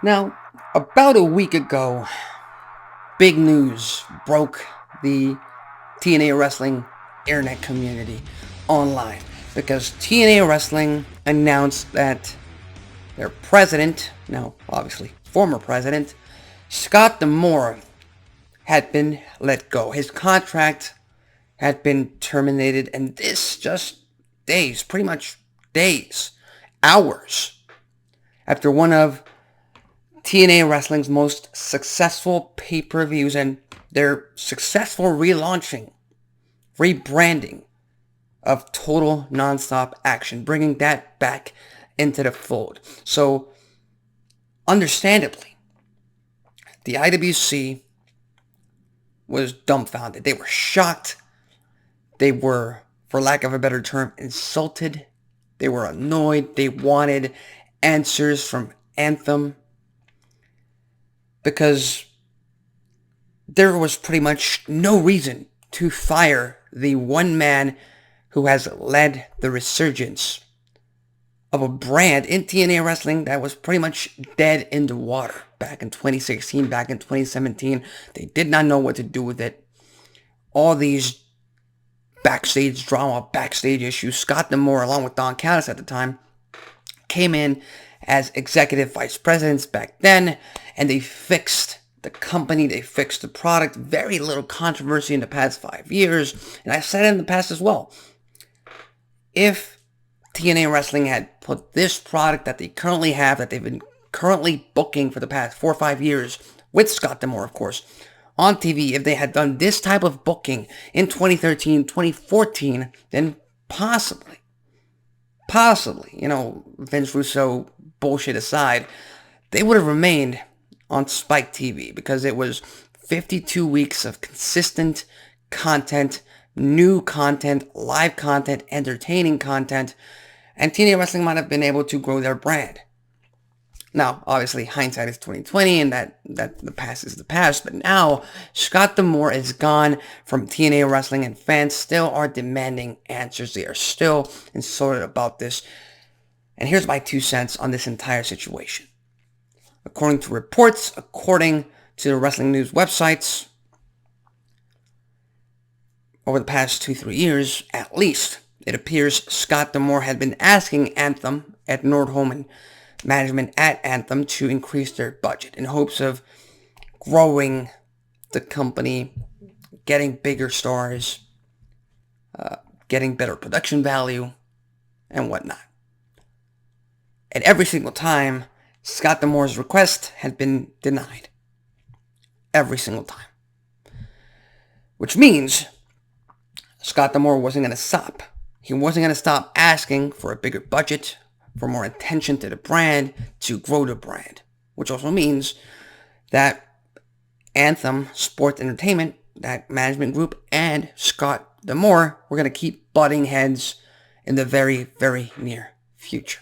Now, about a week ago, big news broke the TNA Wrestling internet community online because TNA Wrestling announced that their president, now obviously former president, Scott D'Amore, had been let go. His contract had been terminated, and this just days, pretty much days, hours after one of TNA Wrestling's most successful pay-per-views and their successful relaunching, rebranding of Total Nonstop Action, bringing that back into the fold. So, understandably, the IWC was dumbfounded. They were shocked. They were, for lack of a better term, insulted. They were annoyed. They wanted answers from Anthem, because there was pretty much no reason to fire the one man who has led the resurgence of a brand in TNA Wrestling that was pretty much dead in the water back in 2016, back in 2017. They did not know what to do with it. All these backstage drama, backstage issues. Scott D'Amore, along with Don Callis at the time, came in as executive vice presidents back then, and they fixed the company, they fixed the product. Very little controversy in the past 5 years, and I've said it in the past as well. If TNA Wrestling had put this product that they currently have, that they've been currently booking for the past 4 or 5 years, with Scott D'Amore, of course, on TV, if they had done this type of booking in 2013, 2014, then possibly, Vince Russo bullshit aside, they would have remained on Spike TV, because it was 52 weeks of consistent content, new content, live content, entertaining content, and TNA Wrestling might have been able to grow their brand. Now, obviously, hindsight is 2020, and that the past is the past, but now Scott D'Amore is gone from TNA Wrestling, and fans still are demanding answers. They are still insulted about this. And here's my 2 cents on this entire situation. According to reports, according to the wrestling news websites, over the past 2-3 years, at least, it appears Scott D'Amore had been asking Anthem, Ed Nordholm, and management at Anthem to increase their budget in hopes of growing the company, getting bigger stars, getting better production value, and whatnot. And every single time, Scott D'Amore's request had been denied. Every single time. Which means Scott D'Amore wasn't going to stop. He wasn't going to stop asking for a bigger budget, for more attention to the brand, to grow the brand. Which also means that Anthem Sports Entertainment, that management group, and Scott D'Amore were going to keep butting heads in the very, very near future.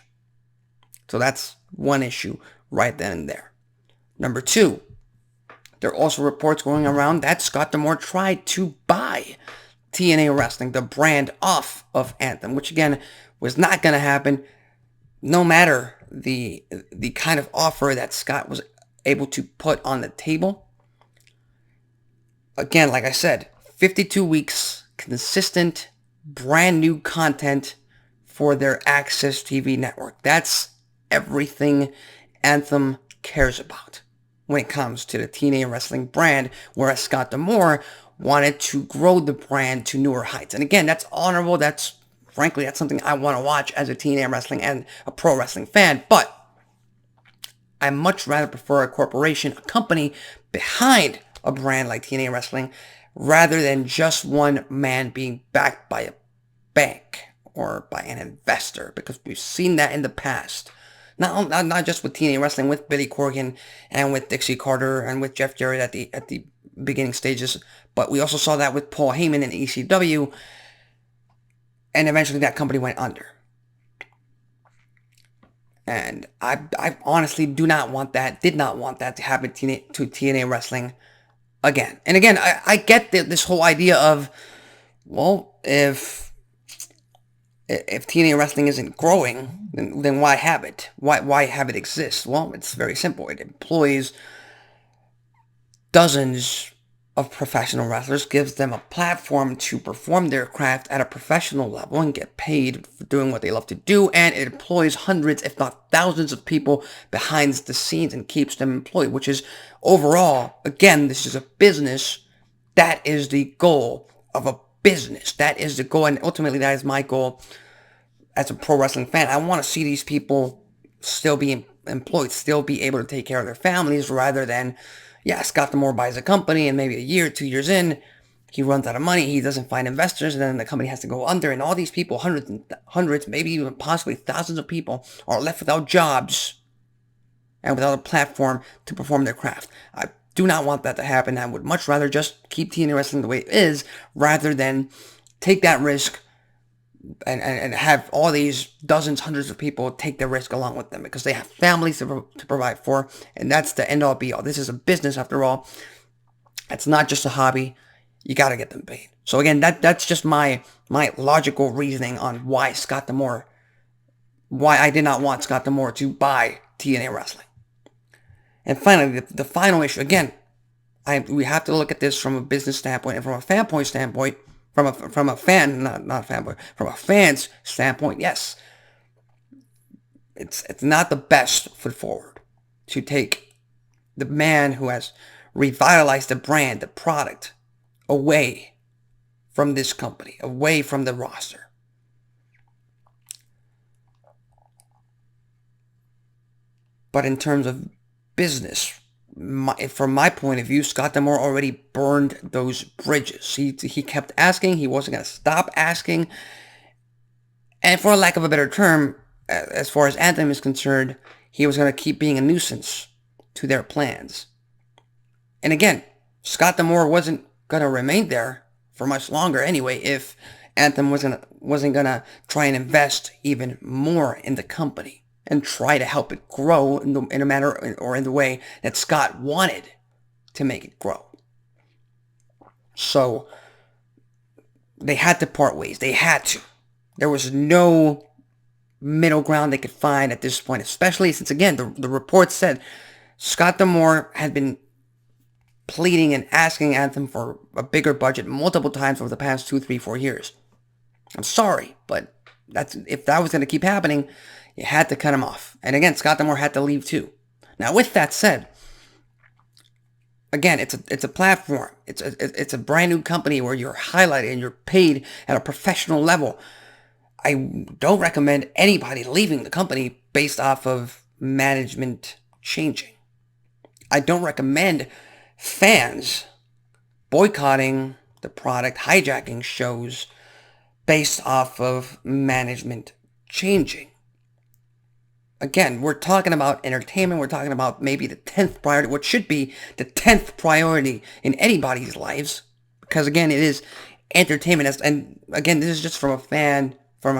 So that's one issue right then and there. Number 2, there are also reports going around that Scott D'Amore tried to buy TNA Wrestling, the brand, off of Anthem, which again was not going to happen, no matter the kind of offer that Scott was able to put on the table. Again, like I said, 52 weeks, consistent, brand new content for their Access TV network. That's everything Anthem cares about when it comes to the TNA Wrestling brand, whereas Scott D'Amore wanted to grow the brand to newer heights. And again, that's honorable. That's something I want to watch as a TNA Wrestling and a pro wrestling fan. But I much rather prefer a corporation, a company behind a brand like TNA Wrestling, rather than just one man being backed by a bank or by an investor, because we've seen that in the past. Not just with TNA Wrestling, with Billy Corgan and with Dixie Carter and with Jeff Jarrett at the beginning stages, but we also saw that with Paul Heyman and ECW, and eventually that company went under. And I honestly did not want that to happen to TNA Wrestling again. And again, I get this whole idea of, well, if if TNA Wrestling isn't growing, then why have it? Why have it exist? Well, it's very simple. It employs dozens of professional wrestlers, gives them a platform to perform their craft at a professional level and get paid for doing what they love to do, and it employs hundreds, if not thousands of people behind the scenes and keeps them employed, which is overall, again, this is a business. That is the goal of a business. That is the goal, and ultimately that is my goal as a pro wrestling fan. I want to see these people still be employed, still be able to take care of their families, rather than, yeah, Scott D'Amore buys a company and maybe a year, 2 years in, he runs out of money, he doesn't find investors, and then the company has to go under, and all these people, hundreds, maybe even possibly thousands of people, are left without jobs and without a platform to perform their craft. I do not want that to happen. I would much rather just keep TNA Wrestling the way it is, rather than take that risk and have all these dozens, hundreds of people take the risk along with them, because they have families to provide for, and that's the end all be all. This is a business after all. It's not just a hobby. You got to get them paid. So again, that's just my logical reasoning on why I did not want Scott D'Amore to buy TNA Wrestling. And finally, the final issue, again, we have to look at this from a business standpoint and from a fanboy standpoint. From a fan, not fanboy, from a fan's standpoint, yes, it's not the best foot forward to take the man who has revitalized the brand, the product, away from this company, away from the roster. But in terms of business, from my point of view, Scott D'Amore already burned those bridges. He kept asking. He wasn't going to stop asking. And for lack of a better term, as far as Anthem is concerned, he was going to keep being a nuisance to their plans. And again, Scott D'Amore wasn't going to remain there for much longer anyway if Anthem wasn't going to try and invest even more in the company and try to help it grow in a manner or in the way that Scott wanted to make it grow. So they had to part ways. They had to. There was no middle ground they could find at this point, especially since, again, the report said Scott D'Amore had been pleading and asking Anthem for a bigger budget multiple times over the past 2, 3, 4 years. I'm sorry, but if that was going to keep happening, you had to cut him off. And again, Scott D'Amore had to leave too. Now, with that said, again, it's a platform. It's a brand new company where you're highlighted and you're paid at a professional level. I don't recommend anybody leaving the company based off of management changing. I don't recommend fans boycotting the product, hijacking shows based off of management changing. Again, we're talking about entertainment. We're talking about maybe the 10th priority, what should be the 10th priority in anybody's lives. Because again, it is entertainment. And again, this is just from a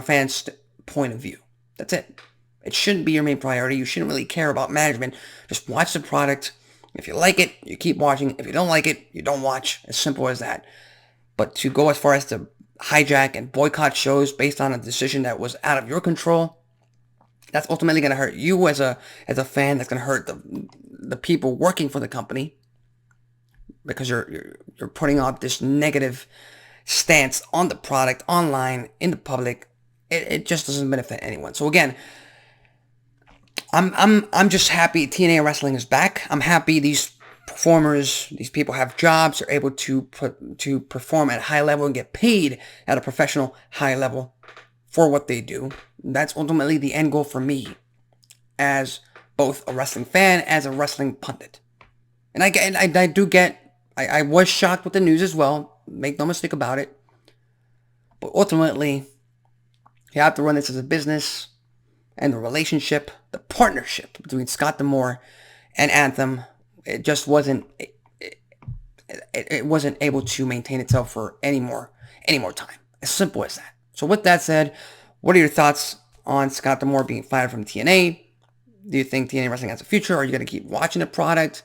fan's point of view. That's it. It shouldn't be your main priority. You shouldn't really care about management. Just watch the product. If you like it, you keep watching. If you don't like it, you don't watch. As simple as that. But to go as far as to hijack and boycott shows based on a decision that was out of your control, that's ultimately going to hurt you as a fan. That's going to hurt the people working for the company, because you're putting out this negative stance on the product, online, in the public. It just doesn't benefit anyone. So again, I'm just happy TNA Wrestling is back. I'm happy these performers, these people have jobs, are able to perform at a high level and get paid at a professional high level for what they do. That's ultimately the end goal for me as both a wrestling fan, as a wrestling pundit. And I was shocked with the news as well. Make no mistake about it. But ultimately, you have to run this as a business, and the relationship, the partnership between Scott D'Amore and Anthem, it just wasn't, it wasn't able to maintain itself for any more time. As simple as that. So with that said, what are your thoughts on Scott D'Amore being fired from TNA? Do you think TNA Wrestling has a future? Are you going to keep watching the product?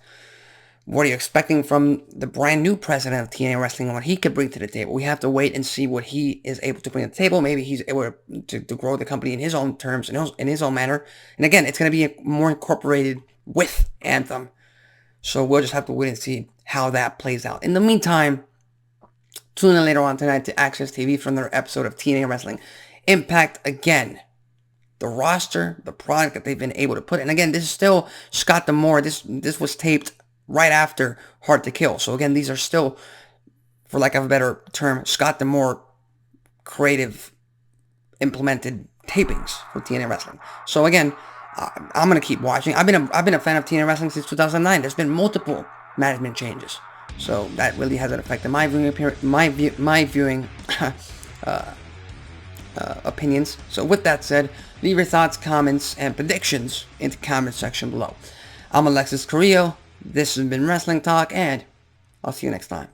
What are you expecting from the brand new president of TNA Wrestling and what he could bring to the table? We have to wait and see what he is able to bring to the table. Maybe he's able to grow the company in his own terms, in his own manner. And again, it's going to be more incorporated with Anthem. So we'll just have to wait and see how that plays out. In the meantime, tune in later on tonight to Access TV for another episode of TNA Wrestling Impact. Again, the roster, the product that they've been able to put. And again, this is still Scott D'Amore. This was taped right after Hard to Kill. So again, these are still, for lack of a better term, Scott D'Amore creative implemented tapings for TNA Wrestling. So again, I'm gonna keep watching. I've been a fan of TNA Wrestling since 2009. There's been multiple management changes, so that really hasn't affected my viewing opinions. So with that said, leave your thoughts, comments, and predictions in the comment section below. I'm Alexis Carrillo. This has been Wrestling Talk, and I'll see you next time.